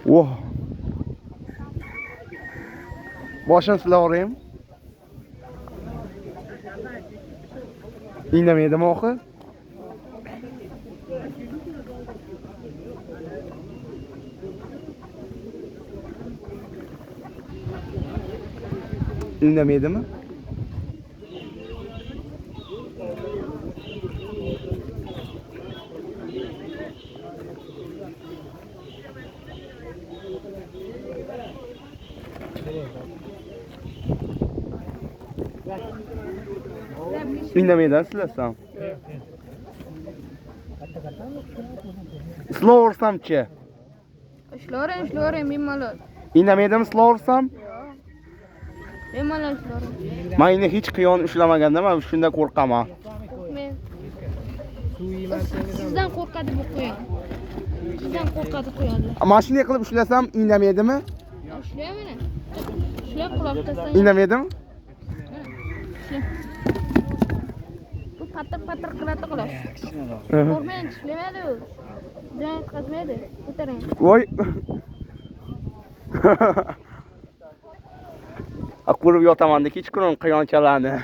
Oh. Boshini silavering. Indamadimi oxir? Indamadimi? Indamaydan silasam. Silaversam-chi? Ishlavering, bemalol. Indamaydimi silaversam? Bemalol ishlavering. Men endi hech qiyon ushlamaganda men shunda qo'rqaman. Qo'rqmang. Sizdan qo'rqadi bu qo'yon. Sizdan qo'rqadi qo'yonlar. Mana shunday qilib ushlasam indamaydimi? Ishlayapman. Ishlab quloq taslang. Indamaydimi? Bu patır qiladi xolos. Qo'rqmang, ishlamaydi u. Jon qazmaydi. Ko'taring. Voy. Ko'rib yotaman-da kechqurun quyonchalarni.